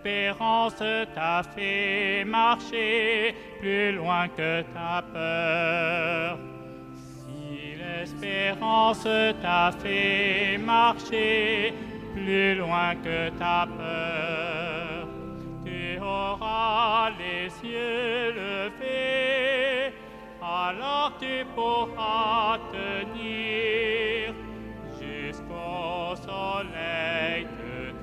l'espérance t'a fait marcher plus loin que ta peur. Si l'espérance t'a fait marcher plus loin que ta peur, tu auras les yeux levés, alors tu pourras tenir jusqu'au soleil de Dieu.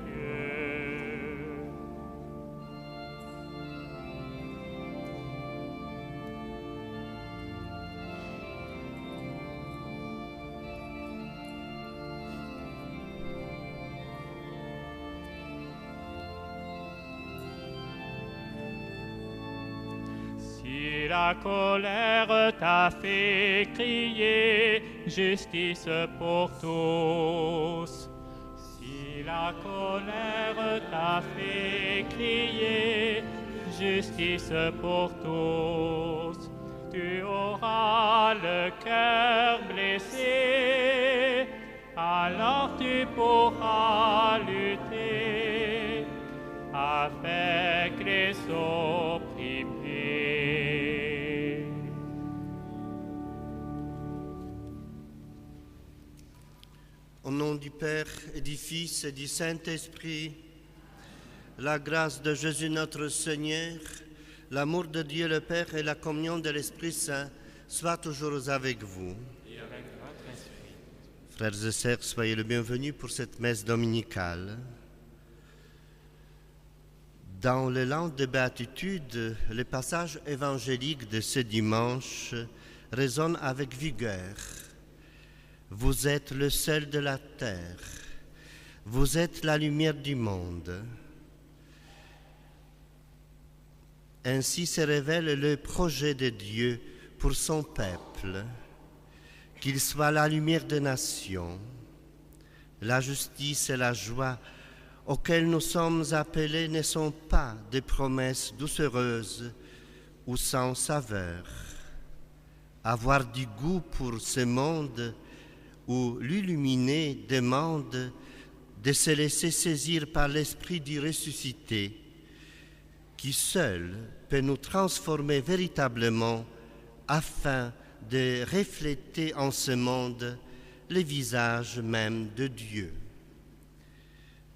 Si la colère t'a fait crier justice pour tous, si la colère t'a fait crier justice pour tous, tu auras le cœur blessé, alors tu pourras lutter avec les opprimés. Au nom du Père et du Fils et du Saint-Esprit, la grâce de Jésus notre Seigneur, l'amour de Dieu le Père et la communion de l'Esprit Saint soient toujours avec vous. Et avec votre esprit. Frères et sœurs, soyez le bienvenus pour cette messe dominicale. Dans le l'élan de béatitude, les passages évangéliques de ce dimanche résonnent avec vigueur. Vous êtes le sel de la terre, vous êtes la lumière du monde. Ainsi se révèle le projet de Dieu pour son peuple, qu'il soit la lumière des nations, la justice et la joie auxquelles nous sommes appelés ne sont pas des promesses doucereuses ou sans saveur. Avoir du goût pour ce monde où l'illuminé demande de se laisser saisir par l'esprit du ressuscité, qui seul peut nous transformer véritablement afin de refléter en ce monde le visage même de Dieu.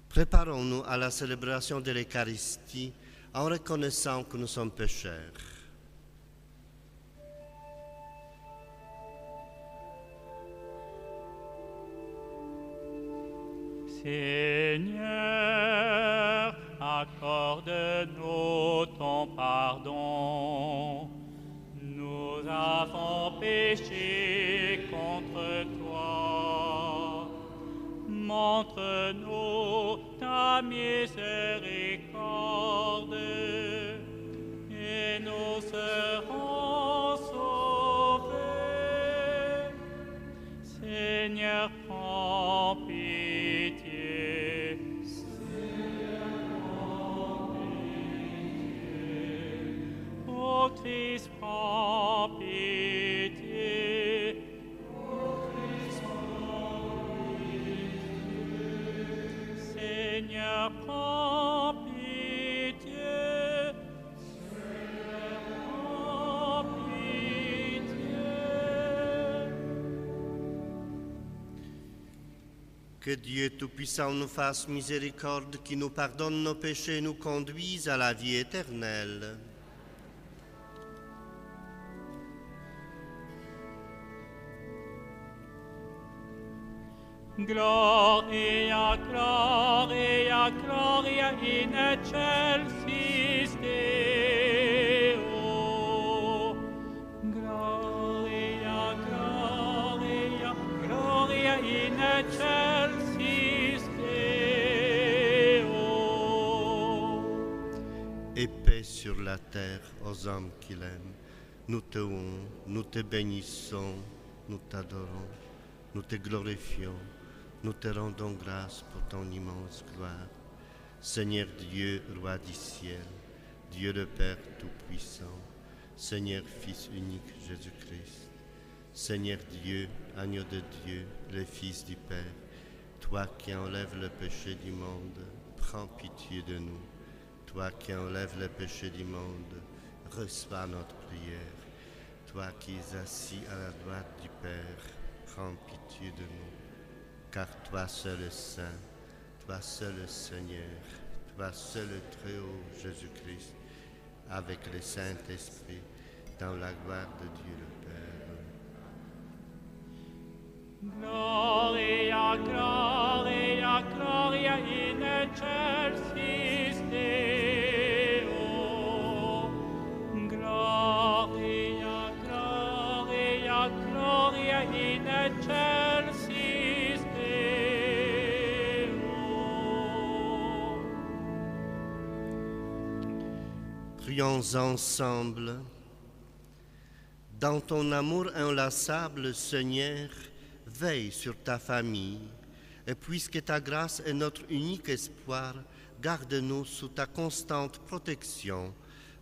Préparons-nous à la célébration de l'Eucharistie en reconnaissant que nous sommes pécheurs. Seigneur, accorde-nous ton pardon. Nous avons péché contre toi. Montre-nous ta miséricorde et nous serons sauvés. Seigneur, prends pitié. Seigneur, prends pitié. Ô Christ, prends pitié. Ô Christ, prends pitié. Seigneur, prends pitié. Seigneur, prends pitié. Que Dieu Tout-Puissant nous fasse miséricorde, qui nous pardonne nos péchés et nous conduise à la vie éternelle. Gloria, gloria, gloria in excelsis Deo. Gloria, gloria, gloria in excelsis Deo. Et paix sur la terre aux hommes qui l'aiment. Nous te louons, nous te bénissons, nous t'adorons, nous te glorifions. Nous te rendons grâce pour ton immense gloire. Seigneur Dieu, Roi du ciel, Dieu le Père Tout-Puissant, Seigneur Fils unique Jésus-Christ, Seigneur Dieu, Agneau de Dieu, le Fils du Père, toi qui enlèves le péché du monde, prends pitié de nous. Toi qui enlèves le péché du monde, reçois notre prière. Toi qui es assis à la droite du Père, prends pitié de nous. Car toi seul est saint, toi seul est Seigneur, toi seul est très haut, Jésus-Christ, avec le Saint-Esprit, dans la gloire de Dieu le Père. Gloria, Gloria, Gloria in excelsis Deo. Gloria, Gloria, Gloria in excelsis Deo. Prions ensemble. Dans ton amour inlassable, Seigneur, veille sur ta famille, et puisque ta grâce est notre unique espoir, garde-nous sous ta constante protection.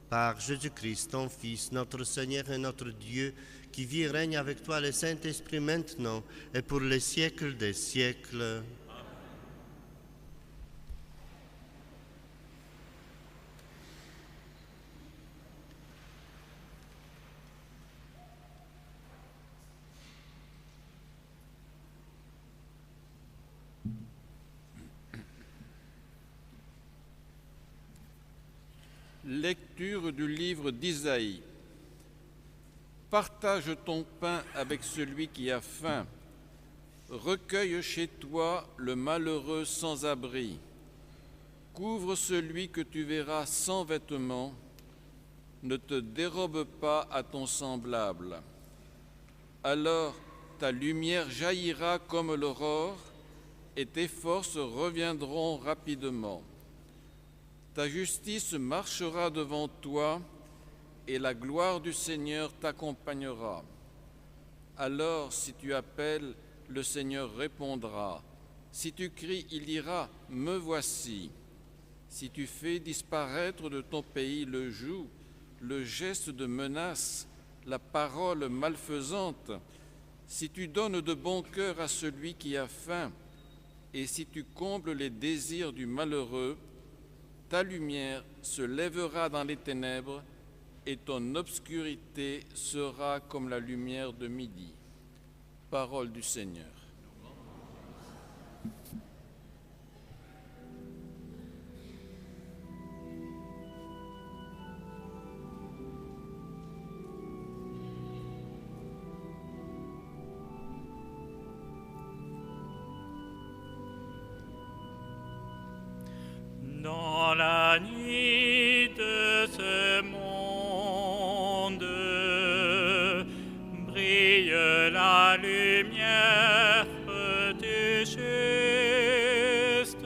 Par Jésus-Christ, ton Fils, notre Seigneur et notre Dieu, qui vit et règne avec toi le Saint-Esprit maintenant et pour les siècles des siècles. Lecture du livre d'Isaïe. Partage ton pain avec celui qui a faim. Recueille chez toi le malheureux sans abri. Couvre celui que tu verras sans vêtements. Ne te dérobe pas à ton semblable. Alors ta lumière jaillira comme l'aurore et tes forces reviendront rapidement. Ta justice marchera devant toi et la gloire du Seigneur t'accompagnera. Alors, si tu appelles, le Seigneur répondra. Si tu cries, il dira, « Me voici ». Si tu fais disparaître de ton pays le joug, le geste de menace, la parole malfaisante, si tu donnes de bon cœur à celui qui a faim, et si tu combles les désirs du malheureux, ta lumière se lèvera dans les ténèbres et ton obscurité sera comme la lumière de midi. Parole du Seigneur. Dans la nuit de ce monde, brille la lumière du juste.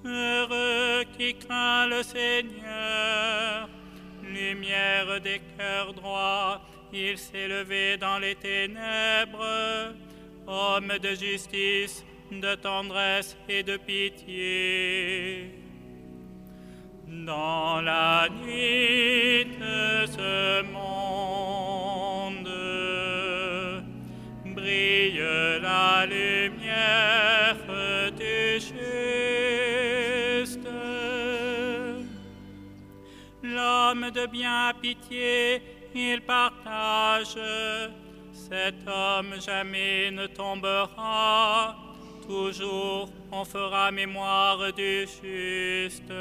Heureux qui craint le Seigneur, lumière des cœurs droits, il s'est levé dans les ténèbres, homme de justice, de tendresse et de pitié. Dans la nuit de ce monde, brille la lumière du juste. L'homme de bien pitié, il partage, cet homme jamais ne tombera. Toujours on fera mémoire du juste.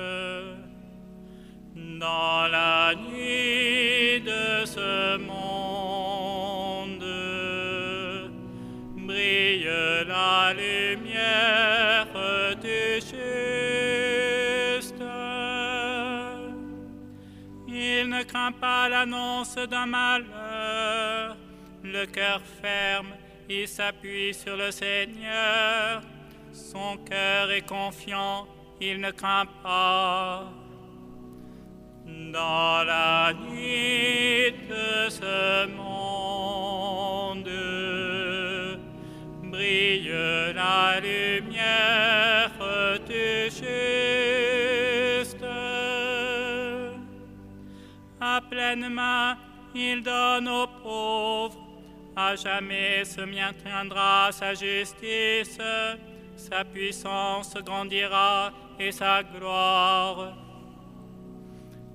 Dans la nuit de ce monde, brille la lumière du juste. Il ne craint pas l'annonce d'un malheur, le cœur ferme, il s'appuie sur le Seigneur, son cœur est confiant, il ne craint pas. Dans la nuit de ce monde, brille la lumière du juste. À pleine main, il donne aux pauvres. À jamais se maintiendra sa justice, sa puissance grandira et sa gloire.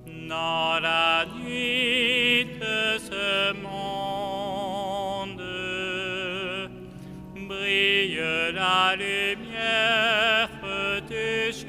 Dans la nuit de ce monde, brille la lumière du juste.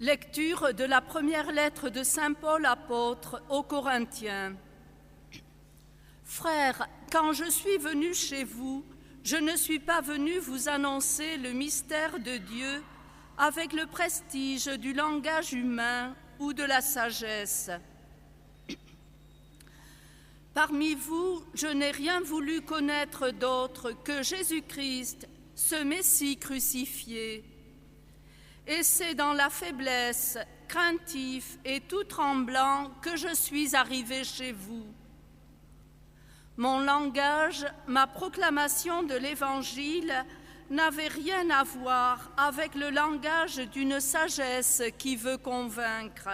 Lecture de la première lettre de Saint Paul apôtre aux Corinthiens. Frères, quand je suis venu chez vous, je ne suis pas venu vous annoncer le mystère de Dieu avec le prestige du langage humain ou de la sagesse. Parmi vous, je n'ai rien voulu connaître d'autre que Jésus-Christ, ce Messie crucifié. Et c'est dans la faiblesse, craintif et tout tremblant que je suis arrivé chez vous. Mon langage, ma proclamation de l'Évangile n'avait rien à voir avec le langage d'une sagesse qui veut convaincre.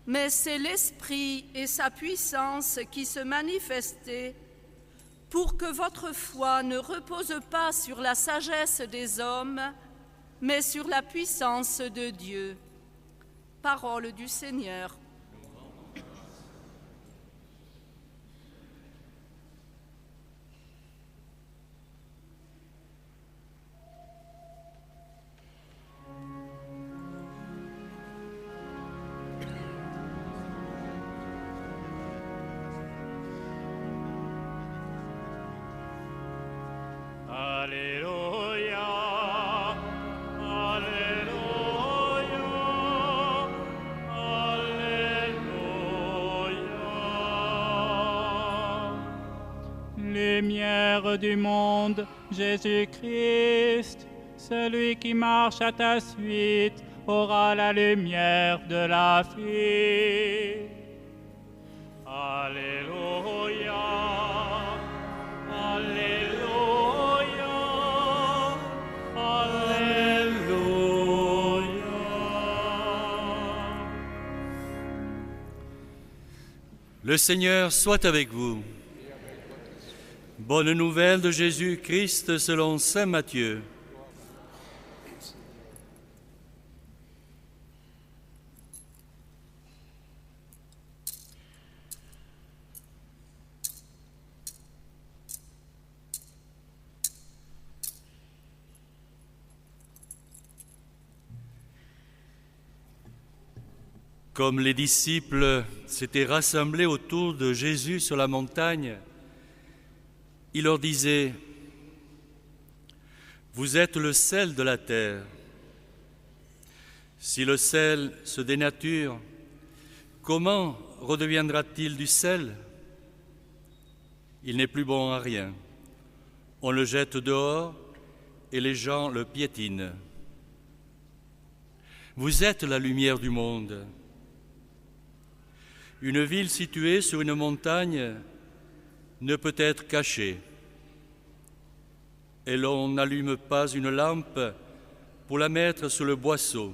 Mais c'est l'Esprit et sa puissance qui se manifestaient pour que votre foi ne repose pas sur la sagesse des hommes, mais sur la puissance de Dieu. Parole du Seigneur. Alléluia. Lumière du monde, Jésus-Christ, celui qui marche à ta suite aura la lumière de la vie. Alléluia, Alléluia, Alléluia. Le Seigneur soit avec vous. Bonne nouvelle de Jésus-Christ selon saint Matthieu. Comme les disciples s'étaient rassemblés autour de Jésus sur la montagne, il leur disait : « Vous êtes le sel de la terre. Si le sel se dénature, comment redeviendra-t-il du sel ? Il n'est plus bon à rien. On le jette dehors et les gens le piétinent. Vous êtes la lumière du monde. Une ville située sur une montagne ne peut être cachée, et l'on n'allume pas une lampe pour la mettre sur le boisseau.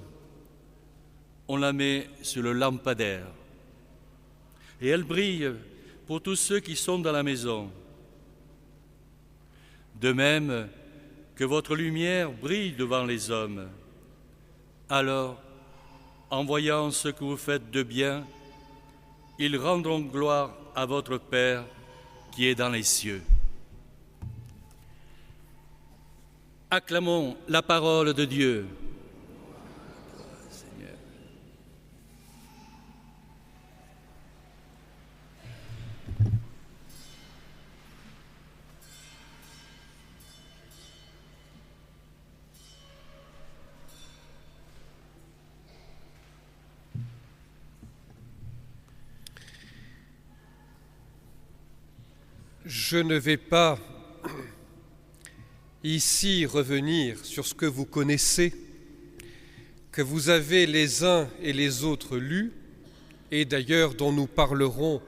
On la met sur le lampadaire, et elle brille pour tous ceux qui sont dans la maison. De même que votre lumière brille devant les hommes, alors, en voyant ce que vous faites de bien, ils rendront gloire à votre Père qui est dans les cieux. Acclamons la parole de Dieu. Seigneur. Je ne vais pas ici revenir sur ce que vous connaissez, que vous avez les uns et les autres lus, et d'ailleurs dont nous parlerons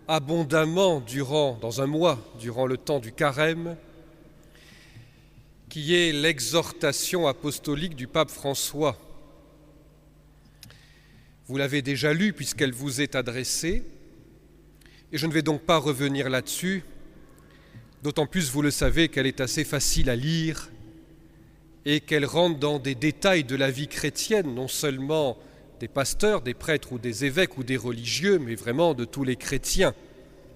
abondamment dans un mois, durant le temps du carême, qui est l'exhortation apostolique du pape François. Vous l'avez déjà lue puisqu'elle vous est adressée, et je ne vais donc pas revenir là-dessus, d'autant plus, vous le savez, qu'elle est assez facile à lire et qu'elle rentre dans des détails de la vie chrétienne, non seulement des pasteurs, des prêtres ou des évêques ou des religieux, mais vraiment de tous les chrétiens,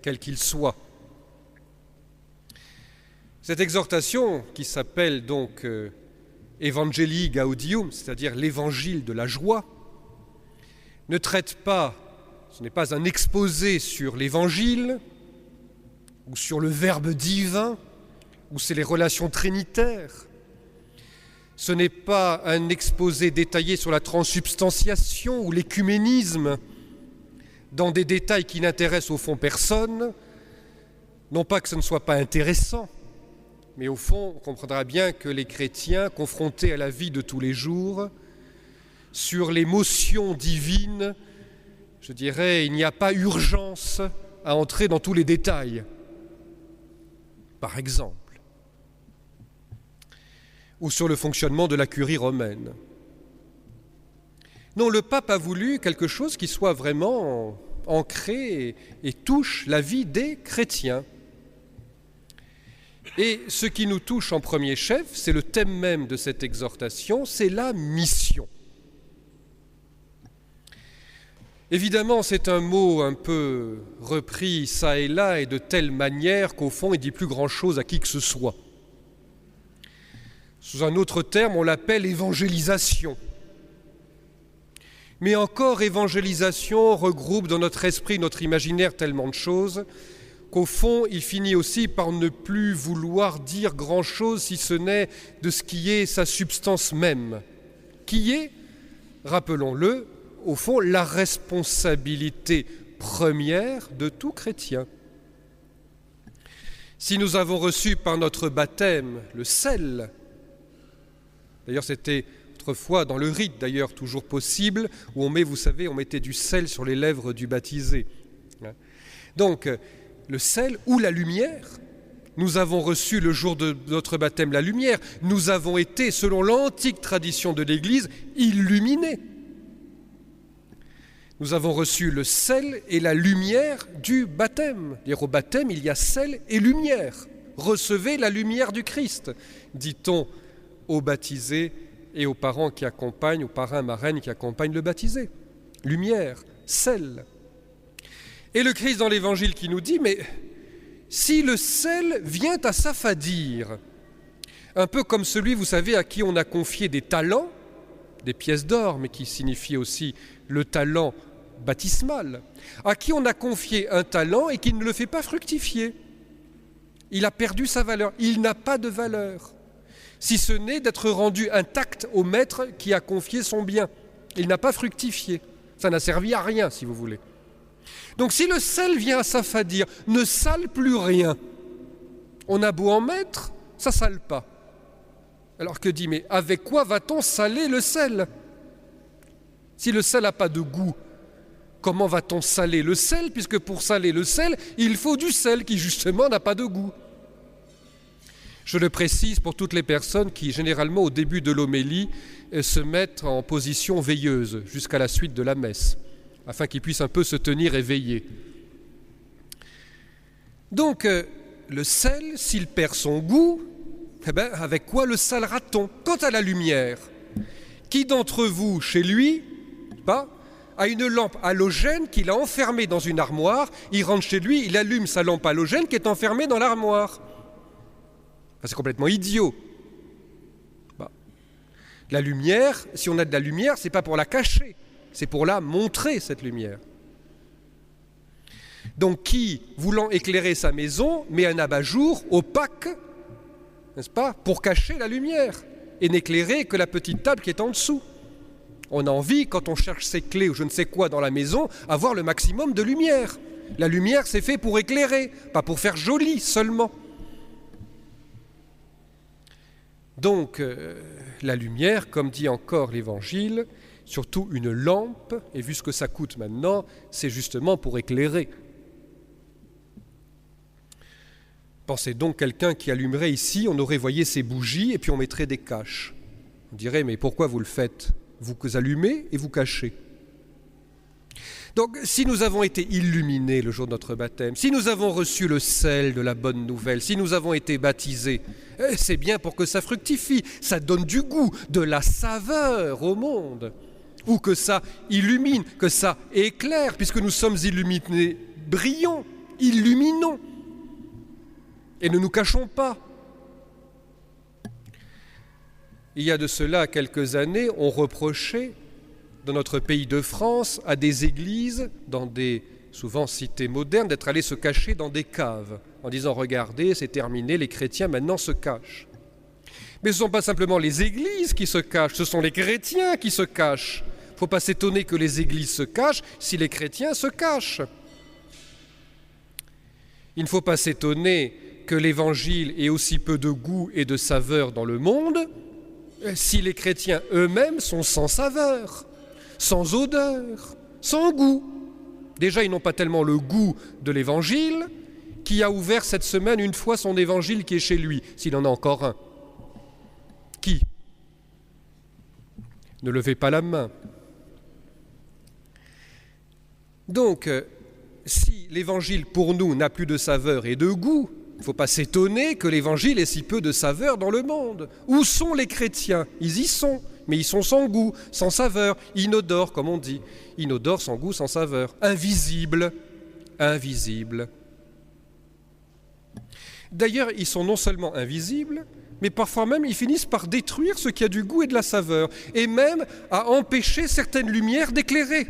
quels qu'ils soient. Cette exhortation, qui s'appelle donc Evangelii Gaudium, c'est-à-dire l'évangile de la joie, ne traite pas, ce n'est pas un exposé sur l'évangile ou sur le Verbe divin ou sur les relations trinitaires. Ce n'est pas un exposé détaillé sur la transsubstantiation ou l'écuménisme dans des détails qui n'intéressent au fond personne. Non pas que ce ne soit pas intéressant, mais au fond, on comprendra bien que les chrétiens, confrontés à la vie de tous les jours, sur l'émotion divine, je dirais, il n'y a pas urgence à entrer dans tous les détails. Par exemple, ou sur le fonctionnement de la curie romaine. Non, le pape a voulu quelque chose qui soit vraiment ancré et touche la vie des chrétiens. Et ce qui nous touche en premier chef, c'est le thème même de cette exhortation, c'est la mission. Évidemment, c'est un mot un peu repris ça et là et de telle manière qu'au fond, il ne dit plus grand-chose à qui que ce soit. Sous un autre terme, on l'appelle évangélisation. Mais encore, évangélisation regroupe dans notre esprit, notre imaginaire tellement de choses qu'au fond, il finit aussi par ne plus vouloir dire grand-chose si ce n'est de ce qui est sa substance même, qui est, rappelons-le, au fond, la responsabilité première de tout chrétien. Si nous avons reçu par notre baptême le sel, d'ailleurs c'était autrefois dans le rite, d'ailleurs toujours possible, où on met, vous savez, on mettait du sel sur les lèvres du baptisé. Donc, le sel ou la lumière, nous avons reçu le jour de notre baptême la lumière, nous avons été, selon l'antique tradition de l'Église, illuminés. Nous avons reçu le sel et la lumière du baptême. Au baptême, il y a sel et lumière. Recevez la lumière du Christ, dit-on aux baptisés et aux parents qui accompagnent, aux parrains, marraines qui accompagnent le baptisé. Lumière, sel. Et le Christ dans l'Évangile qui nous dit, mais si le sel vient à s'affadir, un peu comme celui, vous savez, à qui on a confié des talents, des pièces d'or, mais qui signifie aussi le talent baptismal, à qui on a confié un talent et qui ne le fait pas fructifier. Il a perdu sa valeur, il n'a pas de valeur, si ce n'est d'être rendu intact au maître qui a confié son bien. Il n'a pas fructifié, ça n'a servi à rien, si vous voulez. Donc si le sel vient à s'affadir, ne sale plus rien. On a beau en mettre, ça sale pas. Alors que dit, mais avec quoi va-t-on saler le sel ? Si le sel n'a pas de goût, comment va-t-on saler le sel ? Puisque pour saler le sel, il faut du sel qui justement n'a pas de goût. Je le précise pour toutes les personnes qui, généralement, au début de l'homélie, se mettent en position veilleuse jusqu'à la suite de la messe, afin qu'ils puissent un peu se tenir éveillés. Donc, le sel, s'il perd son goût, eh bien, avec quoi le salera-t-on ? Quant à la lumière, qui d'entre vous, chez lui, a une lampe halogène qu'il a enfermée dans une armoire, il rentre chez lui, il allume sa lampe halogène qui est enfermée dans l'armoire. C'est complètement idiot. La lumière, si on a de la lumière, c'est pas pour la cacher, c'est pour la montrer, cette lumière. Donc qui, voulant éclairer sa maison, met un abat-jour opaque, n'est-ce pas, pour cacher la lumière et n'éclairer que la petite table qui est en dessous. On a envie, quand on cherche ses clés ou je ne sais quoi dans la maison, avoir le maximum de lumière. La lumière, c'est fait pour éclairer, pas pour faire joli seulement. Donc, la lumière, comme dit encore l'Évangile, surtout une lampe, et vu ce que ça coûte maintenant, c'est justement pour éclairer. Pensez donc quelqu'un qui allumerait ici, on aurait voyé ses bougies et puis on mettrait des caches. On dirait, mais pourquoi vous le faites? Vous allumez et vous cachez. Donc, si nous avons été illuminés le jour de notre baptême, si nous avons reçu le sel de la bonne nouvelle, si nous avons été baptisés, c'est bien pour que ça fructifie, ça donne du goût, de la saveur au monde, ou que ça illumine, que ça éclaire, puisque nous sommes illuminés, brillons, illuminons, et ne nous cachons pas. Il y a de cela quelques années, on reprochait dans notre pays de France à des églises, dans des souvent cités modernes, d'être allés se cacher dans des caves, en disant « Regardez, c'est terminé, les chrétiens maintenant se cachent ». Mais ce ne sont pas simplement les églises qui se cachent, ce sont les chrétiens qui se cachent. Il ne faut pas s'étonner que les églises se cachent si les chrétiens se cachent. Il ne faut pas s'étonner que l'Évangile ait aussi peu de goût et de saveur dans le monde si les chrétiens eux-mêmes sont sans saveur, sans odeur, sans goût. Déjà, ils n'ont pas tellement le goût de l'Évangile. Qui a ouvert cette semaine une fois son Évangile qui est chez lui, s'il en a encore un? Qui? Ne levez pas la main. Donc, si l'Évangile pour nous n'a plus de saveur et de goût, il ne faut pas s'étonner que l'Évangile ait si peu de saveur dans le monde. Où sont les chrétiens? Ils y sont. Mais ils sont sans goût, sans saveur, inodores, comme on dit. Inodores, sans goût, sans saveur. Invisibles. Invisibles. D'ailleurs, ils sont non seulement invisibles, mais parfois même, ils finissent par détruire ce qui a du goût et de la saveur, et même à empêcher certaines lumières d'éclairer.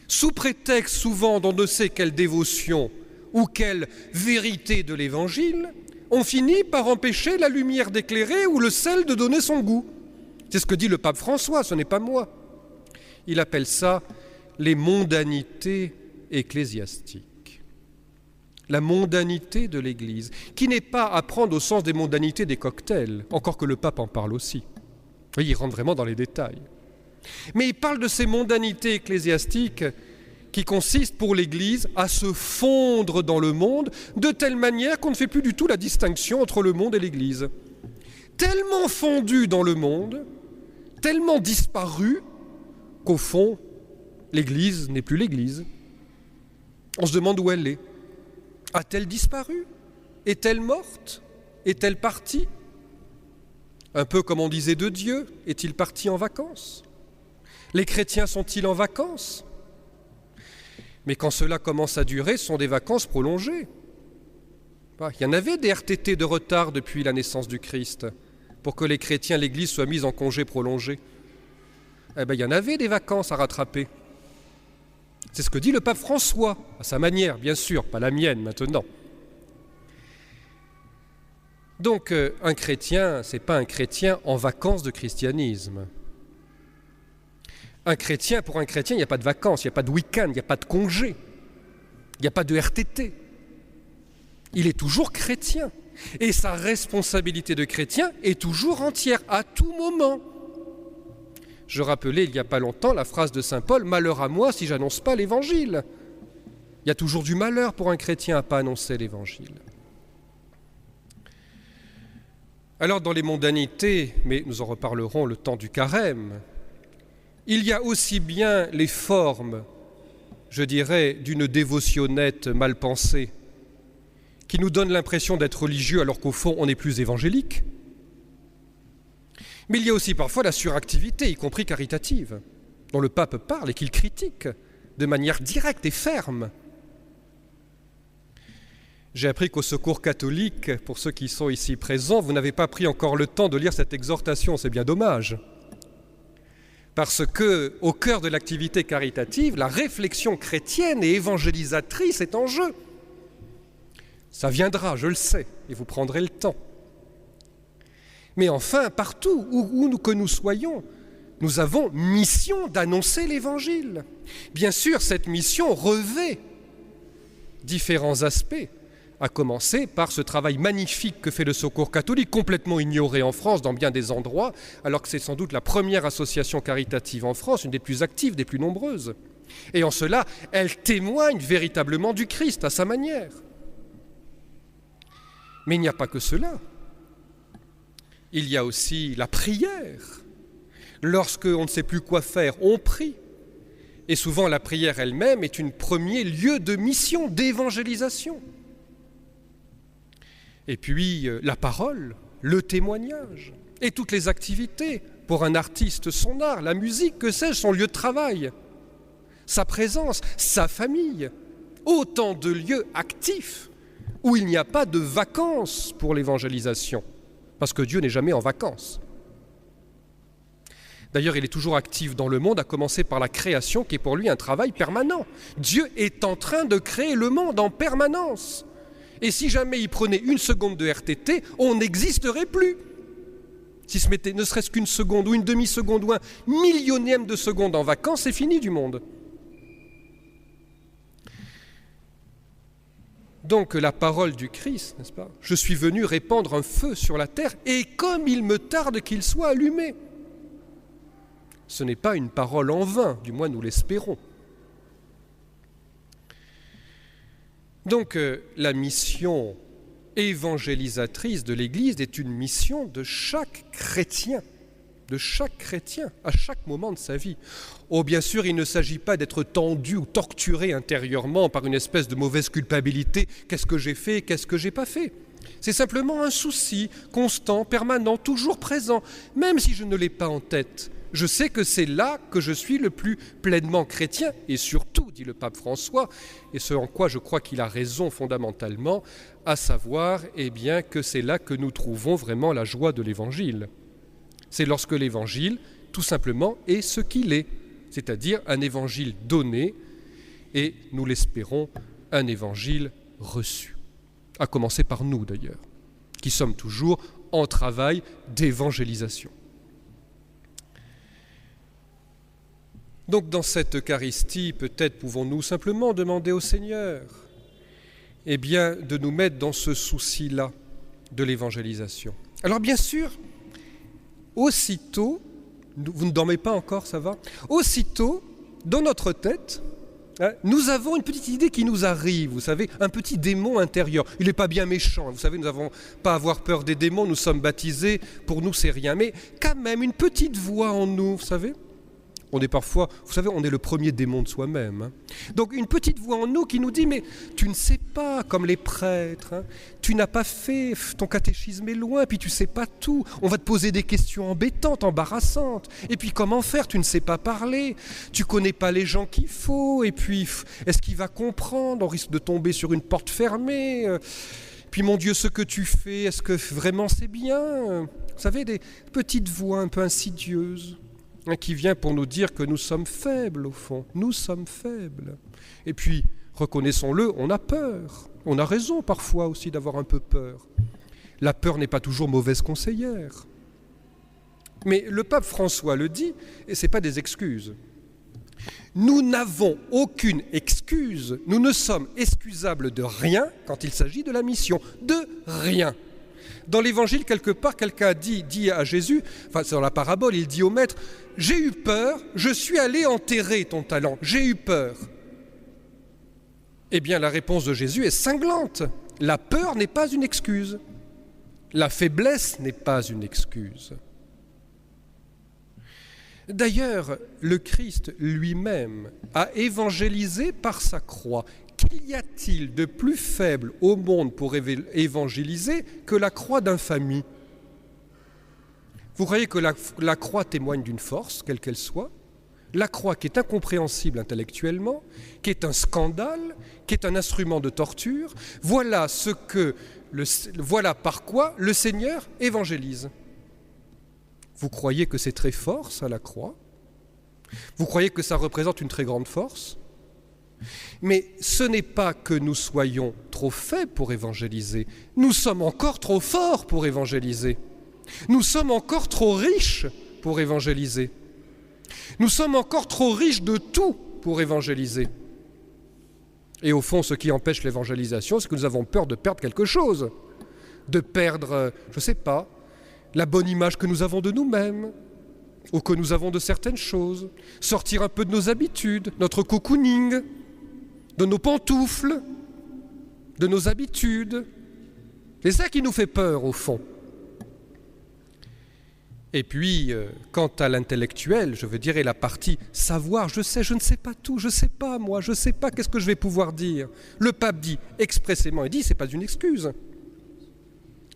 Sous prétexte, souvent, d'on ne sait quelle dévotion ou quelle vérité de l'Évangile, on finit par empêcher la lumière d'éclairer ou le sel de donner son goût. C'est ce que dit le pape François, ce n'est pas moi. Il appelle ça les mondanités ecclésiastiques. La mondanité de l'Église, qui n'est pas à prendre au sens des mondanités des cocktails, encore que le pape en parle aussi. Oui, il rentre vraiment dans les détails. Mais il parle de ces mondanités ecclésiastiques qui consistent pour l'Église à se fondre dans le monde de telle manière qu'on ne fait plus du tout la distinction entre le monde et l'Église. Tellement fondu dans le monde, tellement disparu, qu'au fond, l'Église n'est plus l'Église. On se demande où elle est. A-t-elle disparu? Est-elle morte? Est-elle partie? Un peu comme on disait de Dieu, est-il parti en vacances? Les chrétiens sont-ils en vacances? Mais quand cela commence à durer, ce sont des vacances prolongées. Il y en avait des RTT de retard depuis la naissance du Christ, pour que les chrétiens, l'Église, soient mise en congé prolongé. Il y en avait des vacances à rattraper. C'est ce que dit le pape François, à sa manière, bien sûr, pas la mienne maintenant. Donc, un chrétien, ce n'est pas un chrétien en vacances de christianisme. Pour un chrétien, il n'y a pas de vacances, il n'y a pas de week-end, il n'y a pas de congé, il n'y a pas de RTT. Il est toujours chrétien. Et sa responsabilité de chrétien est toujours entière, à tout moment. Je rappelais il n'y a pas longtemps la phrase de saint Paul « Malheur à moi si j'annonce pas l'Évangile ». Il y a toujours du malheur pour un chrétien à ne pas annoncer l'Évangile. Alors dans les mondanités, mais nous en reparlerons le temps du carême, il y a aussi bien les formes, je dirais, d'une dévotionnette mal pensée, qui nous donne l'impression d'être religieux alors qu'au fond on est plus évangélique. Mais il y a aussi parfois la suractivité, y compris caritative, dont le pape parle et qu'il critique de manière directe et ferme. J'ai appris qu'au Secours catholique, pour ceux qui sont ici présents, vous n'avez pas pris encore le temps de lire cette exhortation, c'est bien dommage. Parce que, au cœur de l'activité caritative, la réflexion chrétienne et évangélisatrice est en jeu. Ça viendra, je le sais, et vous prendrez le temps. Mais enfin, partout où que nous soyons, nous avons mission d'annoncer l'Évangile. Bien sûr, cette mission revêt différents aspects. à commencer par ce travail magnifique que fait le Secours catholique, complètement ignoré en France dans bien des endroits, alors que c'est sans doute la première association caritative en France, une des plus actives, des plus nombreuses. Et en cela, elle témoigne véritablement du Christ à sa manière. Mais il n'y a pas que cela. Il y a aussi la prière. Lorsqu'on ne sait plus quoi faire, on prie. Et souvent, la prière elle-même est un premier lieu de mission, d'évangélisation. Et puis, la parole, le témoignage, et toutes les activités. Pour un artiste, son art, la musique, que sais-je, son lieu de travail, sa présence, sa famille. Autant de lieux actifs où il n'y a pas de vacances pour l'évangélisation. Parce que Dieu n'est jamais en vacances. D'ailleurs, il est toujours actif dans le monde, à commencer par la création, qui est pour lui un travail permanent. Dieu est en train de créer le monde en permanence. Et si jamais il prenait une seconde de RTT, on n'existerait plus. S'il se mettait ne serait-ce qu'une seconde, ou une demi-seconde, ou un millionième de seconde en vacances, c'est fini du monde. Donc la parole du Christ, n'est-ce pas ? Je suis venu répandre un feu sur la terre, et comme il me tarde qu'il soit allumé. Ce n'est pas une parole en vain, du moins nous l'espérons. Donc la mission évangélisatrice de l'Église est une mission de chaque chrétien, à chaque moment de sa vie. Oh, bien sûr, il ne s'agit pas d'être tendu ou torturé intérieurement par une espèce de mauvaise culpabilité. Qu'est-ce que j'ai fait, qu'est-ce que j'ai pas fait ? C'est simplement un souci constant, permanent, toujours présent, même si je ne l'ai pas en tête. Je sais que c'est là que je suis le plus pleinement chrétien, et surtout, dit le pape François, et ce en quoi je crois qu'il a raison fondamentalement, à savoir que c'est là que nous trouvons vraiment la joie de l'Évangile. C'est lorsque l'Évangile, tout simplement, est ce qu'il est, c'est-à-dire un Évangile donné, et nous l'espérons, un Évangile reçu. À commencer par nous d'ailleurs, qui sommes toujours en travail d'évangélisation. Donc dans cette Eucharistie, peut-être pouvons-nous simplement demander au Seigneur de nous mettre dans ce souci-là de l'évangélisation. Alors bien sûr, aussitôt, vous ne dormez pas encore, ça va ? Aussitôt, dans notre tête, nous avons une petite idée qui nous arrive, vous savez, un petit démon intérieur. Il n'est pas bien méchant, vous savez, nous n'avons pas à avoir peur des démons, nous sommes baptisés, pour nous c'est rien. Mais quand même, une petite voix en nous, vous savez ? On est parfois, vous savez, on est le premier démon de soi-même. Donc une petite voix en nous qui nous dit « mais tu ne sais pas, comme les prêtres, tu n'as pas fait, ton catéchisme est loin, puis tu ne sais pas tout, on va te poser des questions embêtantes, embarrassantes, et puis comment faire, tu ne sais pas parler, tu ne connais pas les gens qu'il faut, et puis est-ce qu'il va comprendre, on risque de tomber sur une porte fermée, puis mon Dieu, ce que tu fais, est-ce que vraiment c'est bien ?» Vous savez, des petites voix un peu insidieuses. Qui vient pour nous dire que nous sommes faibles, au fond. Nous sommes faibles. Et puis, reconnaissons-le, on a peur. On a raison parfois aussi d'avoir un peu peur. La peur n'est pas toujours mauvaise conseillère. Mais le pape François le dit, et ce n'est pas des excuses. Nous n'avons aucune excuse. Nous ne sommes excusables de rien quand il s'agit de la mission. De rien. Dans l'Évangile, quelque part, quelqu'un dit à Jésus, c'est dans la parabole, il dit au maître, « J'ai eu peur, je suis allé enterrer ton talent, j'ai eu peur. » Eh bien, la réponse de Jésus est cinglante. La peur n'est pas une excuse. La faiblesse n'est pas une excuse. D'ailleurs, le Christ lui-même a évangélisé par sa croix. Qu'y a-t-il de plus faible au monde pour évangéliser que la croix d'infamie ? Vous croyez que la croix témoigne d'une force, quelle qu'elle soit ? La croix qui est incompréhensible intellectuellement, qui est un scandale, qui est un instrument de torture, voilà par quoi le Seigneur évangélise. Vous croyez que c'est très fort, ça, la croix ? Vous croyez que ça représente une très grande force ? Mais ce n'est pas que nous soyons trop faibles pour évangéliser. Nous sommes encore trop forts pour évangéliser. Nous sommes encore trop riches pour évangéliser. Nous sommes encore trop riches de tout pour évangéliser. Et au fond, ce qui empêche l'évangélisation, c'est que nous avons peur de perdre quelque chose. De perdre, je ne sais pas, la bonne image que nous avons de nous-mêmes, ou que nous avons de certaines choses. Sortir un peu de nos habitudes, notre cocooning, de nos pantoufles, de nos habitudes. C'est ça qui nous fait peur, au fond. Et puis, quant à l'intellectuel, je veux dire, et la partie savoir, je ne sais pas tout, je ne sais pas moi, je ne sais pas qu'est-ce que je vais pouvoir dire. Le pape dit expressément, il dit, ce n'est pas une excuse.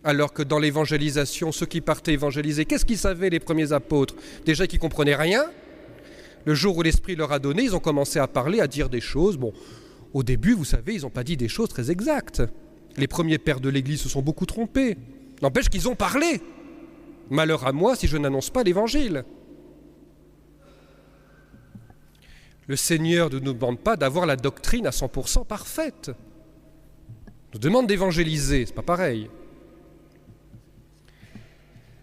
Alors que dans l'évangélisation, ceux qui partaient évangéliser, qu'est-ce qu'ils savaient les premiers apôtres? Déjà qu'ils ne comprenaient rien. Le jour où l'Esprit leur a donné, ils ont commencé à parler, à dire des choses. Bon, au début, vous savez, ils n'ont pas dit des choses très exactes. Les premiers pères de l'Église se sont beaucoup trompés. N'empêche qu'ils ont parlé. Malheur à moi si je n'annonce pas l'Évangile. Le Seigneur ne nous demande pas d'avoir la doctrine à 100% parfaite. Il nous demande d'évangéliser, c'est pas pareil.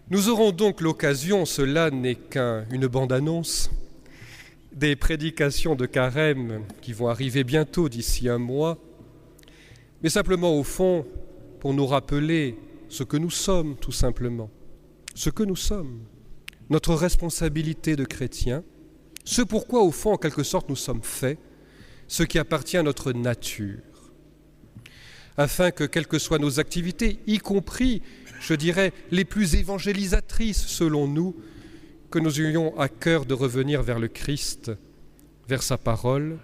Nous aurons donc l'occasion, cela n'est qu'une bande-annonce, des prédications de Carême qui vont arriver bientôt d'ici un mois, mais simplement au fond pour nous rappeler ce que nous sommes tout simplement. Ce que nous sommes, notre responsabilité de chrétiens, ce pourquoi au fond en quelque sorte nous sommes faits, ce qui appartient à notre nature, afin que quelles que soient nos activités, y compris, je dirais, les plus évangélisatrices selon nous, que nous ayons à cœur de revenir vers le Christ, vers sa parole,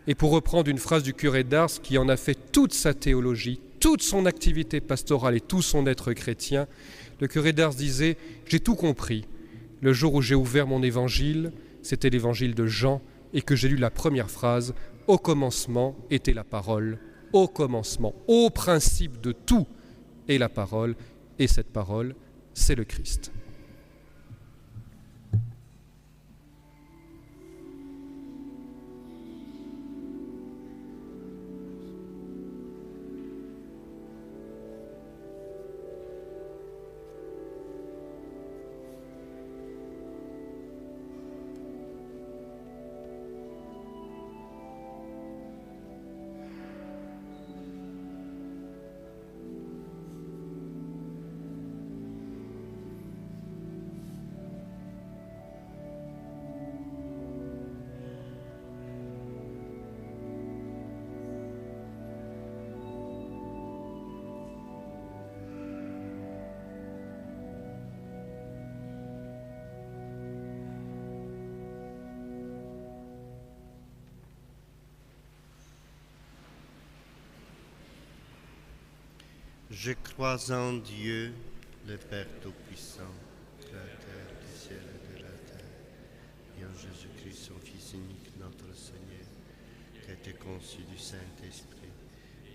et pour reprendre une phrase du curé d'Ars qui en a fait toute sa théologie, toute son activité pastorale et tout son être chrétien, le curé d'Ars disait « J'ai tout compris. Le jour où j'ai ouvert mon évangile, c'était l'évangile de Jean, et que j'ai lu la première phrase « Au commencement était la parole, au commencement, au principe de tout est la parole, et cette parole, c'est le Christ. » Je crois en Dieu, le Père Tout-Puissant, Créateur du ciel et de la terre, et en Jésus-Christ, son Fils unique, notre Seigneur, qui a été conçu du Saint-Esprit,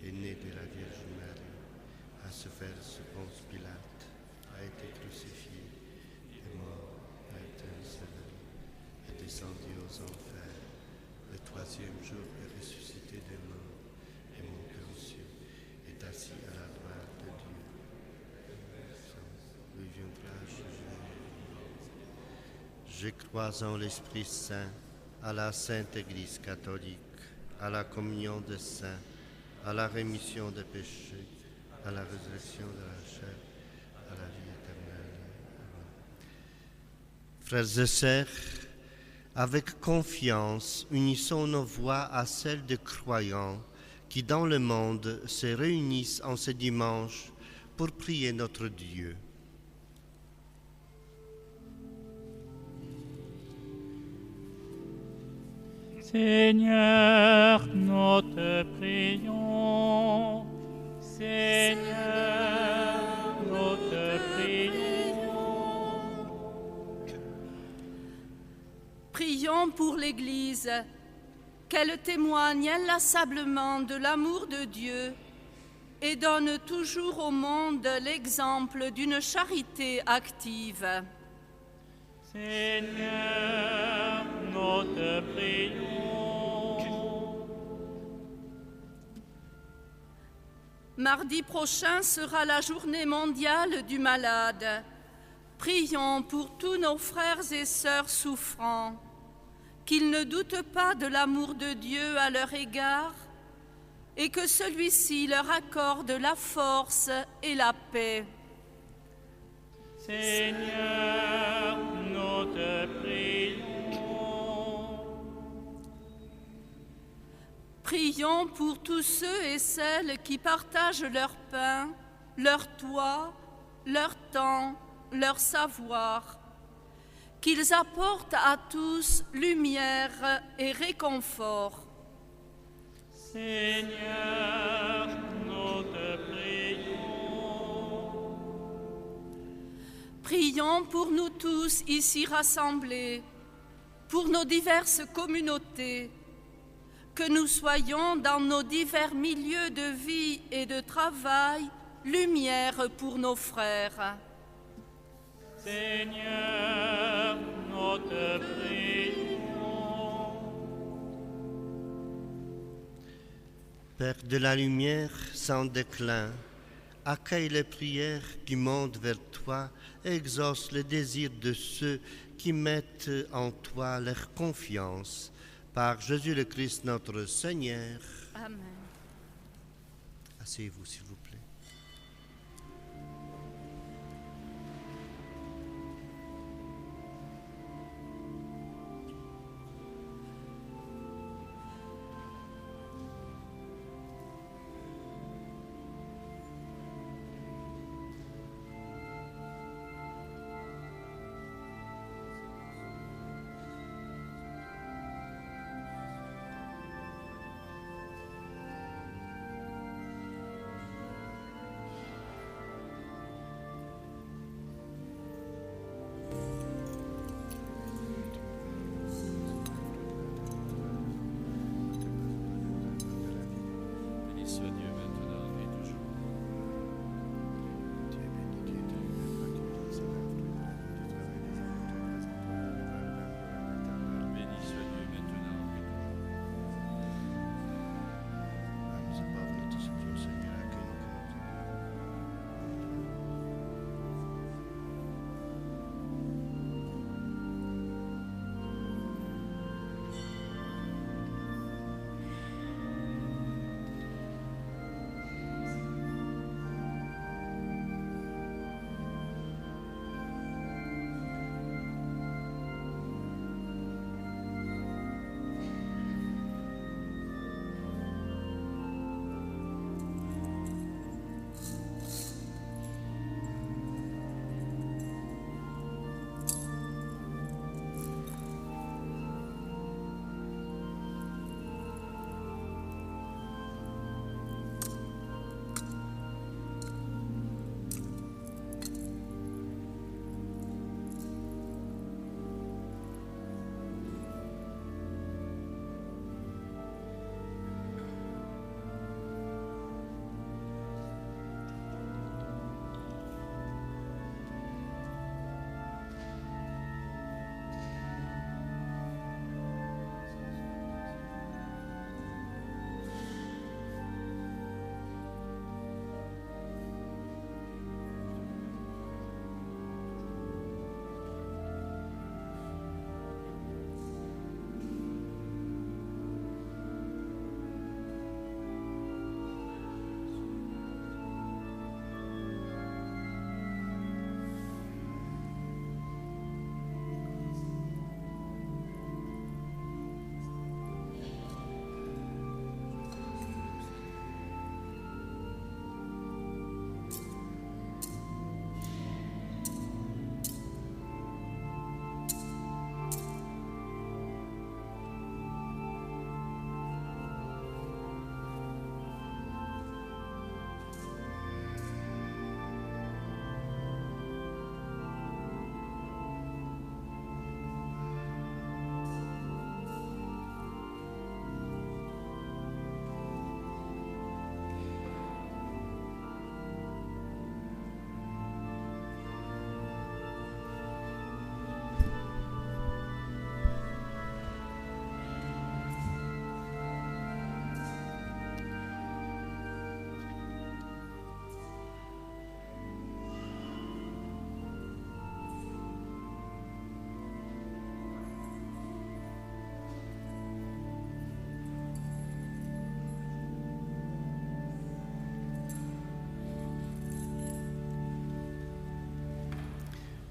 est né de la Vierge Marie, a souffert sous Ponce Pilate, a été crucifié, est mort, a été enseveli, est descendu aux enfers, le troisième jour est ressuscité des morts, est monté aux cieux, est assis à la droite de Dieu. Lui viendra juger. Je crois en l'Esprit Saint, à la Sainte Église catholique, à la communion des saints, à la rémission des péchés, à la résurrection de la chair, à la vie éternelle. Amen. Frères et sœurs, avec confiance, unissons nos voix à celles des croyants qui dans le monde se réunissent en ce dimanche pour prier notre Dieu. Seigneur, nous te prions. Seigneur, nous te prions. Prions pour l'Église, qu'elle témoigne inlassablement de l'amour de Dieu et donne toujours au monde l'exemple d'une charité active. Seigneur, nous te prions. Mardi prochain sera la journée mondiale du malade. Prions pour tous nos frères et sœurs souffrants, qu'ils ne doutent pas de l'amour de Dieu à leur égard et que celui-ci leur accorde la force et la paix. Seigneur, nous te prions. Prions pour tous ceux et celles qui partagent leur pain, leur toit, leur temps, leur savoir, qu'ils apportent à tous lumière et réconfort. Seigneur, nous te prions. Prions pour nous tous ici rassemblés, pour nos diverses communautés, que nous soyons dans nos divers milieux de vie et de travail, lumière pour nos frères. Seigneur, nous te prions. Père de la lumière sans déclin, accueille les prières qui montent vers toi et exauce le désir de ceux qui mettent en toi leur confiance. Par Jésus le Christ notre Seigneur. Amen. Asseyez-vous s'il vous plaît.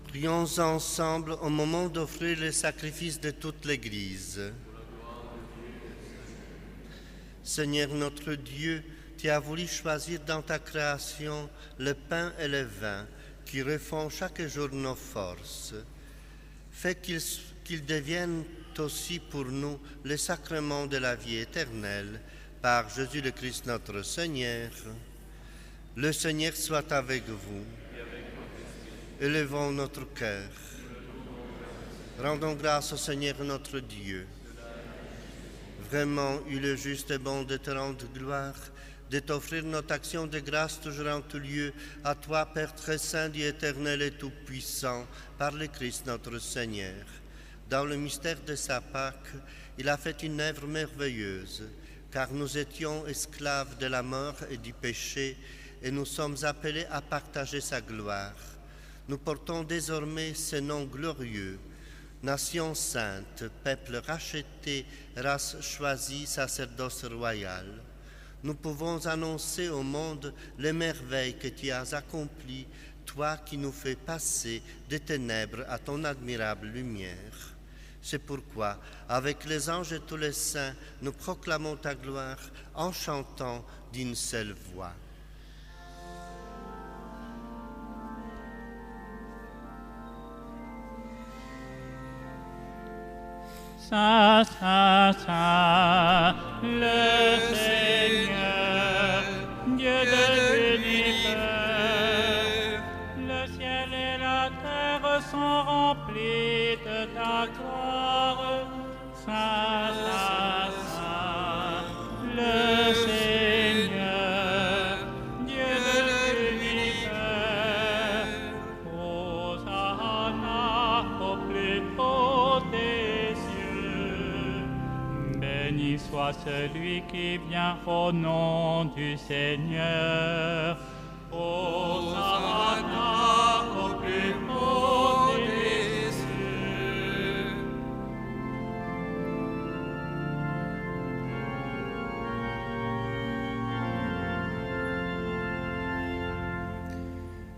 Prions ensemble au moment d'offrir le sacrifice de toute l'Église. Seigneur notre Dieu, tu as voulu choisir dans ta création le pain et le vin qui refont chaque jour nos forces. Fais qu'ils deviennent aussi pour nous le sacrement de la vie éternelle par Jésus le Christ notre Seigneur. Le Seigneur soit avec vous. Élevons notre cœur. Rendons grâce au Seigneur notre Dieu. Vraiment, il est juste et bon de te rendre gloire, de t'offrir notre action de grâce toujours en tout lieu, à toi, Père très saint, Dieu éternel et tout-puissant, par le Christ notre Seigneur. Dans le mystère de sa Pâque, il a fait une œuvre merveilleuse, car nous étions esclaves de la mort et du péché, et nous sommes appelés à partager sa gloire. Nous portons désormais ce nom glorieux, nation sainte, peuple racheté, race choisie, sacerdoce royal. Nous pouvons annoncer au monde les merveilles que tu as accomplies, toi qui nous fais passer des ténèbres à ton admirable lumière. C'est pourquoi, avec les anges et tous les saints, nous proclamons ta gloire en chantant d'une seule voix. Saint, Saint, Saint, le Seigneur, Dieu de l'univers, le ciel et la terre sont remplis de ta gloire. Saint, Saint, Saint, le Seigneur, Dieu de l'univers, Hosanna au plus haut des cieux. Béni soit celui qui vient au nom du Seigneur. Hosanna au plus haut des cieux.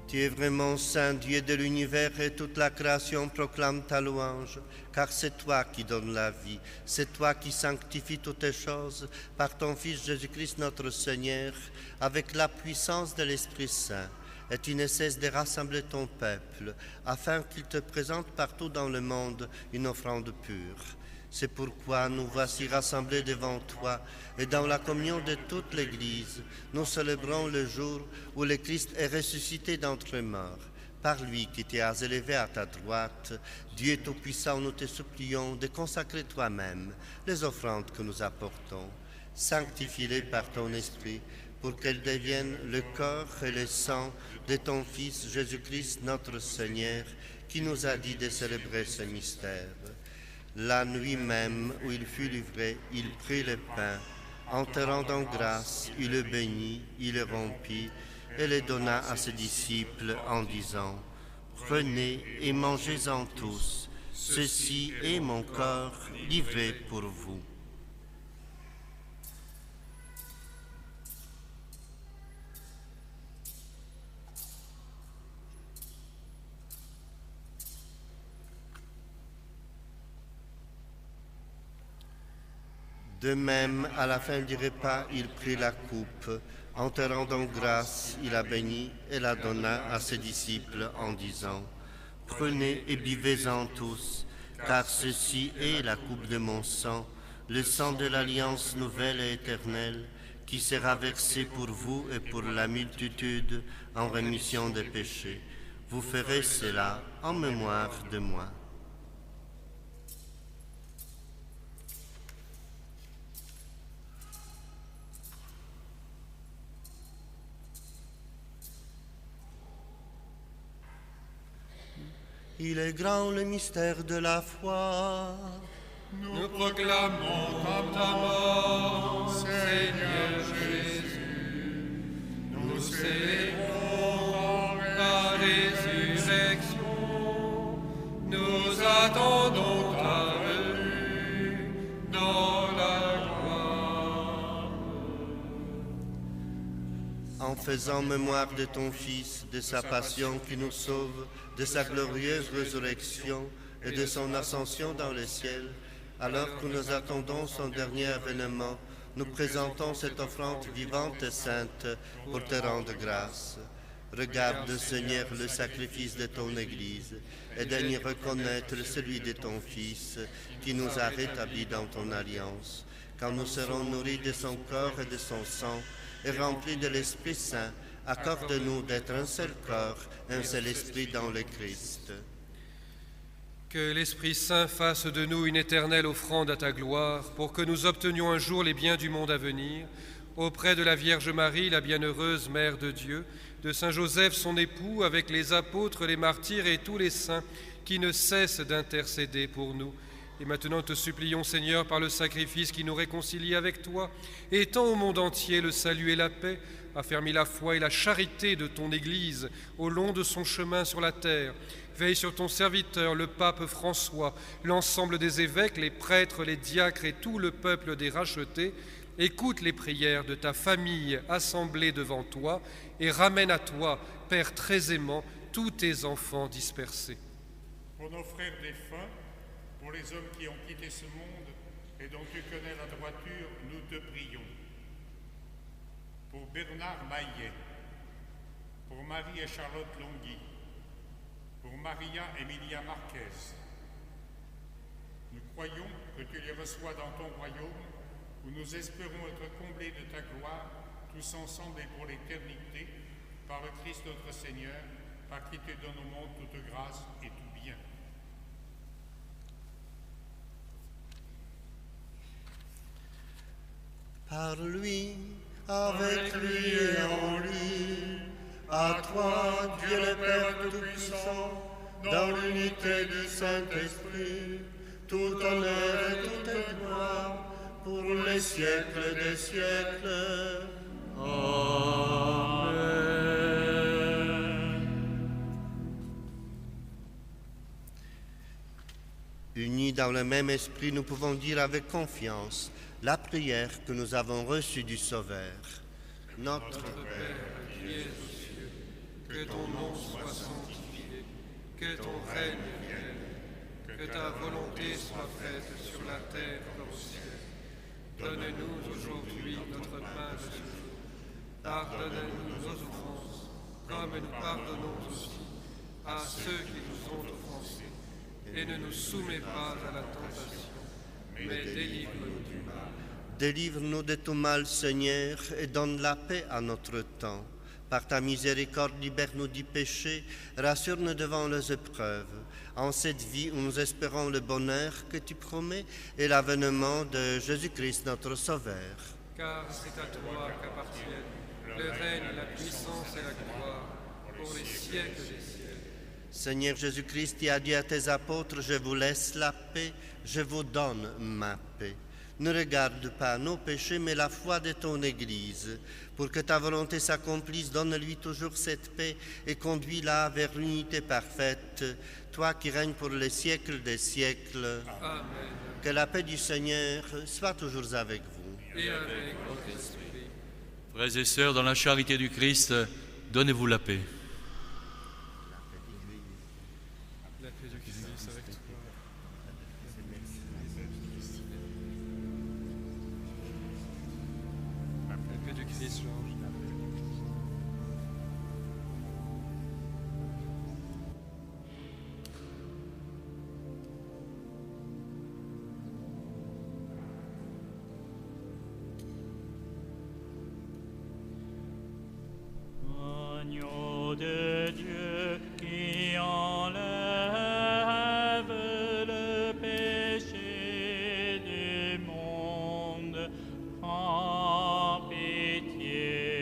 Tu es vraiment saint, Dieu de l'univers, et toute la création proclame ta louange, car c'est toi qui donnes la vie, c'est toi qui sanctifies toutes les choses par ton Fils Jésus-Christ notre Seigneur, avec la puissance de l'Esprit Saint. Et tu ne cesses de rassembler ton peuple, afin qu'il te présente partout dans le monde une offrande pure. C'est pourquoi nous voici rassemblés devant toi, et dans la communion de toute l'Église, nous célébrons le jour où le Christ est ressuscité d'entre les morts. Par lui qui t'as élevé à ta droite, Dieu Tout-Puissant, nous te supplions de consacrer toi-même les offrandes que nous apportons. Sanctifie-les par ton Esprit, pour qu'elles deviennent le corps et le sang de ton Fils Jésus-Christ notre Seigneur, qui nous a dit de célébrer ce mystère. La nuit même où il fut livré, il prit le pain. En te rendant grâce, il le bénit, il le rompit et le donna à ses disciples en disant : « Prenez et mangez-en tous, ceci est mon corps livré pour vous. » De même, à la fin du repas, il prit la coupe. En te rendant grâce, il la bénit et la donna à ses disciples en disant : « Prenez et buvez-en tous, car ceci est la coupe de mon sang, le sang de l'alliance nouvelle et éternelle, qui sera versé pour vous et pour la multitude en rémission des péchés. Vous ferez cela en mémoire de moi. » Il est grand le mystère de la foi. Nous proclamons comme ta mort, Seigneur Jésus. Nous célébrons ta résurrection. Nous attendons ta venue dans la gloire. En faisant mémoire de ton Fils, de sa passion qui nous sauve, de sa glorieuse résurrection et de son ascension dans le ciel, alors que nous attendons son dernier avènement, nous présentons cette offrande vivante et sainte pour te rendre grâce. Regarde, Seigneur, le sacrifice de ton Église et daigne reconnaître celui de ton Fils qui nous a rétablis dans ton alliance. Quand nous serons nourris de son corps et de son sang et remplis de l'Esprit Saint, accorde-nous d'être un seul corps, un seul esprit dans le Christ. Que l'Esprit Saint fasse de nous une éternelle offrande à ta gloire, pour que nous obtenions un jour les biens du monde à venir, auprès de la Vierge Marie, la bienheureuse Mère de Dieu, de Saint Joseph son époux, avec les apôtres, les martyrs et tous les saints qui ne cessent d'intercéder pour nous. Et maintenant te supplions, Seigneur, par le sacrifice qui nous réconcilie avec toi, étends au monde entier le salut et la paix, affermis la foi et la charité de ton Église au long de son chemin sur la terre. Veille sur ton serviteur, le pape François, l'ensemble des évêques, les prêtres, les diacres et tout le peuple des rachetés. Écoute les prières de ta famille assemblée devant toi et ramène à toi, Père très aimant, tous tes enfants dispersés. Pour nos frères défunts, pour les hommes qui ont quitté ce monde et dont tu connais la droiture, nous te prions. Pour Bernard Maillet, pour Marie et Charlotte Longhi, pour Maria Emilia Marquez. Nous croyons que tu les reçois dans ton royaume, où nous espérons être comblés de ta gloire, tous ensemble et pour l'éternité, par le Christ notre Seigneur, par qui tu donnes au monde toute grâce et tout bien. Par lui, avec lui et en lui, à toi, Dieu le Père Tout-Puissant, dans l'unité du Saint-Esprit, tout honneur et toute gloire, pour les siècles des siècles. Amen. Unis dans le même esprit, nous pouvons dire avec confiance la prière que nous avons reçue du Sauveur. Notre Père, qui es aux cieux, que ton nom soit sanctifié, que ton règne vienne, que ta volonté soit faite sur la terre comme au ciel. Donne-nous aujourd'hui notre pain de ce jour. Pardonne-nous nos offenses, comme nous pardonnons aussi à ceux qui nous ont offensés. Et ne nous soumets pas à la tentation, mais délivre-nous du mal. Délivre-nous de tout mal, Seigneur, et donne la paix à notre temps. Par ta miséricorde, libère-nous du péché, rassure-nous devant les épreuves. En cette vie où nous espérons le bonheur que tu promets et l'avènement de Jésus-Christ, notre Sauveur. Car c'est à toi qu'appartiennent le règne, la puissance et la gloire pour les siècles des siècles. Seigneur Jésus-Christ, tu as dit à tes apôtres, je vous laisse la paix, je vous donne ma paix. Ne regarde pas nos péchés, mais la foi de ton Église. Pour que ta volonté s'accomplisse, donne-lui toujours cette paix et conduis-la vers l'unité parfaite, toi qui règnes pour les siècles des siècles. Amen. Que la paix du Seigneur soit toujours avec vous. Et avec votre esprit. Frères et sœurs, dans la charité du Christ, donnez-vous la paix. La paix du Christ avec toi. La paix du Christ, Georges. Agneau de Dieu qui enlève le péché du monde, prends pitié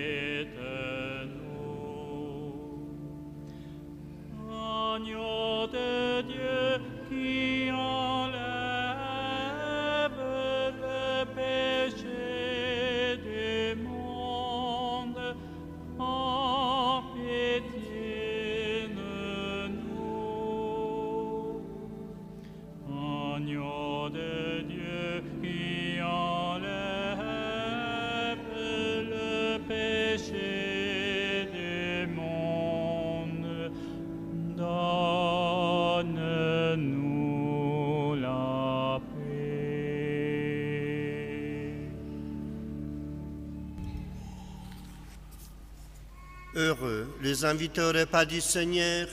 Heureux les invités au repas du Seigneur.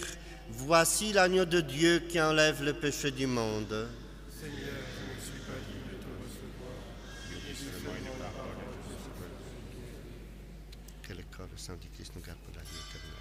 Voici l'agneau de Dieu qui enlève le péché du monde. Seigneur, je ne suis pas digne de te recevoir, mais dis seulement une parole et je serai guéri. Que le corps du Saint du Christ nous garde pour la vie éternelle.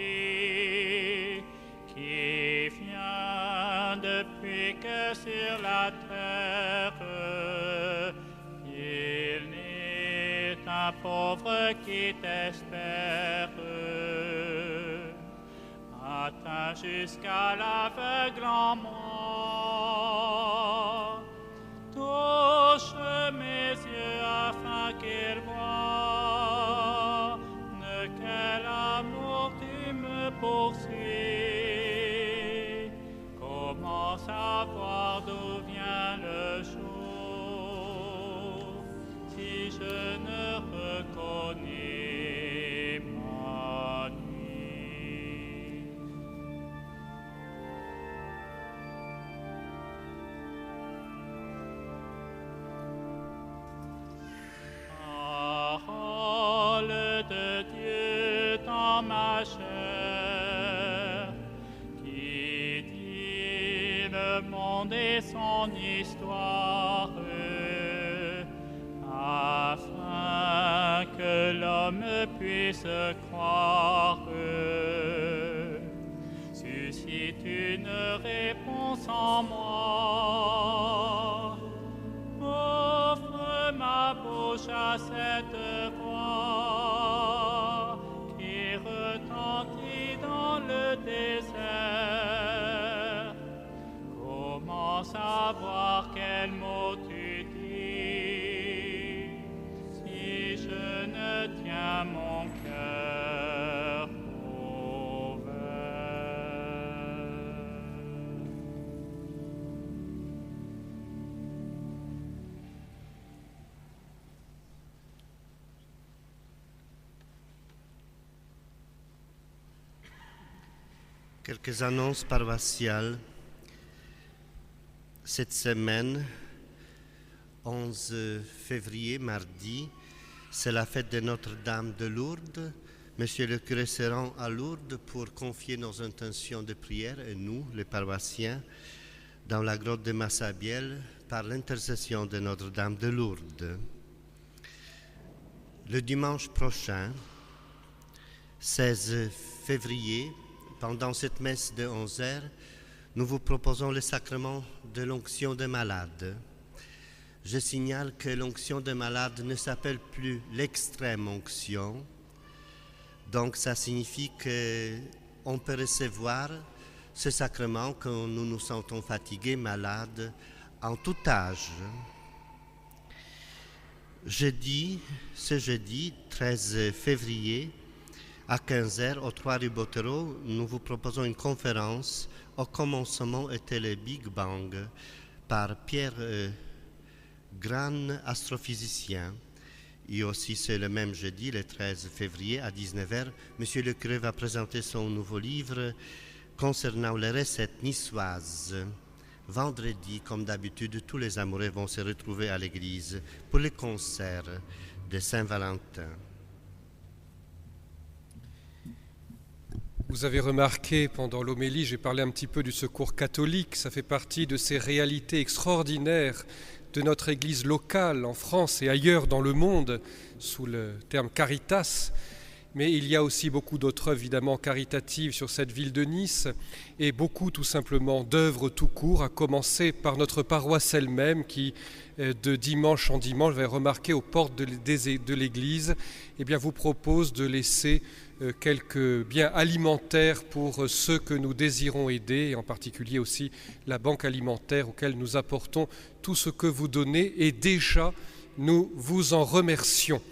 aujourd'hui, qui vient depuis que sur la terre, il n'est un pauvre qui t'espère, atteint jusqu'à l'aveugle en moi. Touche mes yeux afin qu'ils voient de quel amour tu me poursuis. Comment savoir d'où vient le jour si je ne reconnais ma nuit? Parole de Dieu dans ma chair, qui dit le monde et son histoire, afin l'homme puisse croire. Suscite une réponse en moi. Offre ma bouche à cette voix qui retentit dans le désert. Comment savoir quel mot tu dis si je ne tiens mon cœur ouvert? Quelques annonces paroissiales. Cette semaine, 11 février, mardi, c'est la fête de Notre-Dame de Lourdes. Monsieur le curé se rend à Lourdes pour confier nos intentions de prière et nous, les paroissiens, dans la grotte de Massabielle par l'intercession de Notre-Dame de Lourdes. Le dimanche prochain, 16 février, pendant cette messe de 11h, nous vous proposons le sacrement de l'onction des malades. Je signale que l'onction des malades ne s'appelle plus l'extrême onction. Donc ça signifie qu'on peut recevoir ce sacrement quand nous nous sentons fatigués, malades, en tout âge. Ce jeudi 13 février, à 15h, au 3 rue Bottero, nous vous proposons une conférence. Au commencement était le Big Bang par Pierre Gran, astrophysicien. Et aussi, c'est le même jeudi, le 13 février, à 19h, Monsieur le curé va présenter son nouveau livre concernant les recettes niçoises. Vendredi, comme d'habitude, tous les amoureux vont se retrouver à l'église pour le concert de Saint-Valentin. Vous avez remarqué pendant l'homélie, j'ai parlé un petit peu du secours catholique. Ça fait partie de ces réalités extraordinaires de notre Église locale en France et ailleurs dans le monde, sous le terme Caritas. Mais il y a aussi beaucoup d'autres œuvres évidemment caritatives sur cette ville de Nice et beaucoup tout simplement d'œuvres tout court, à commencer par notre paroisse elle-même qui, de dimanche en dimanche, vous avez remarqué aux portes de l'Église, vous propose de laisser quelques biens alimentaires pour ceux que nous désirons aider, et en particulier aussi la banque alimentaire auquel nous apportons tout ce que vous donnez, et déjà nous vous en remercions.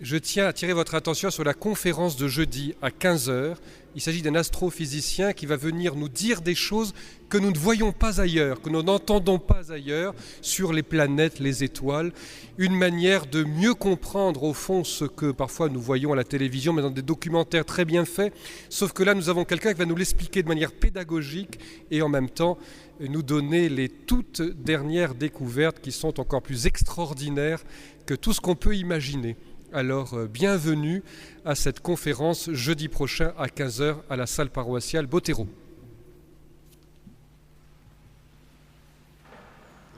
Je tiens à attirer votre attention sur la conférence de jeudi à 15h. Il s'agit d'un astrophysicien qui va venir nous dire des choses que nous ne voyons pas ailleurs, que nous n'entendons pas ailleurs, sur les planètes, les étoiles. Une manière de mieux comprendre au fond ce que parfois nous voyons à la télévision, mais dans des documentaires très bien faits. Sauf que là, nous avons quelqu'un qui va nous l'expliquer de manière pédagogique et en même temps nous donner les toutes dernières découvertes qui sont encore plus extraordinaires que tout ce qu'on peut imaginer. Alors, bienvenue à cette conférence jeudi prochain à 15h à la salle paroissiale Bottero.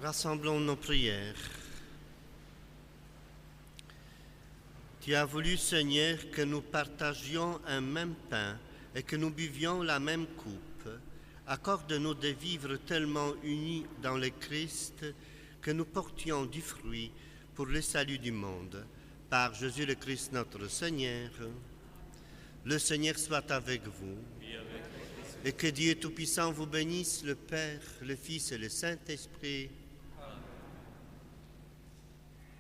Rassemblons nos prières. Tu as voulu, Seigneur, que nous partagions un même pain et que nous buvions la même coupe. Accorde-nous de vivre tellement unis dans le Christ que nous portions du fruit pour le salut du monde. Par Jésus le Christ notre Seigneur. Le Seigneur soit avec vous. Et que Dieu Tout-Puissant vous bénisse, le Père, le Fils et le Saint-Esprit.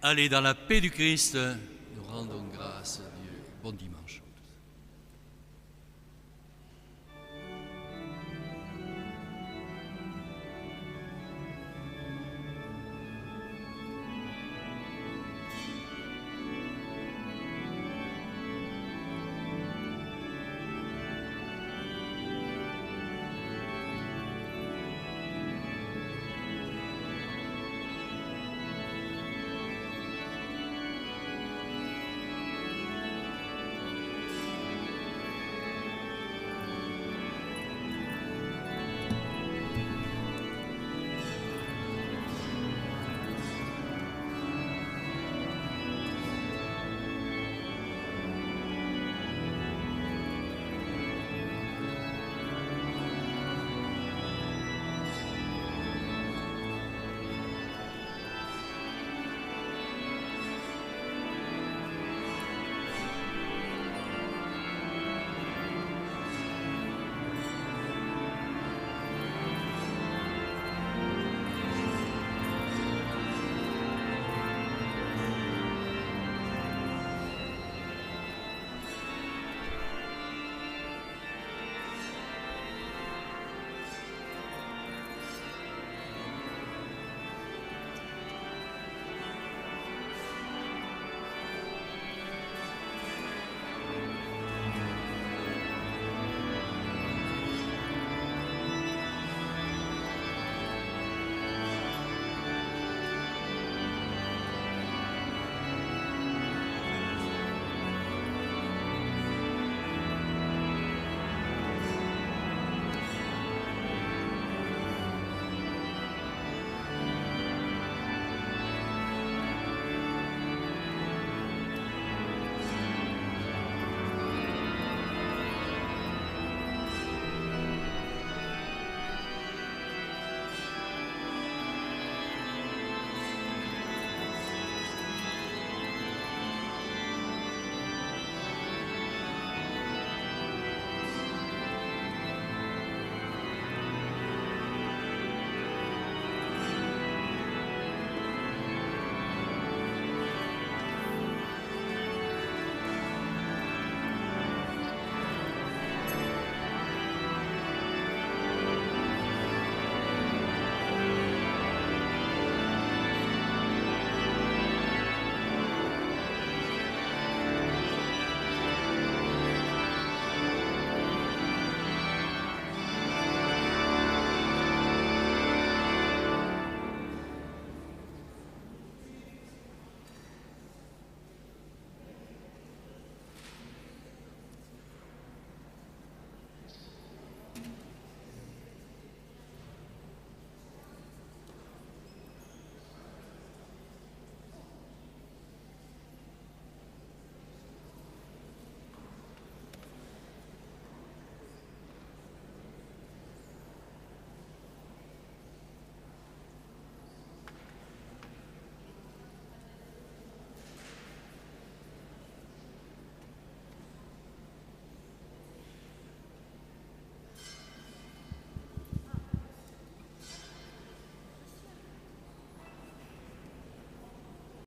Allez, dans la paix du Christ, nous rendons grâce à Dieu. Bon dimanche.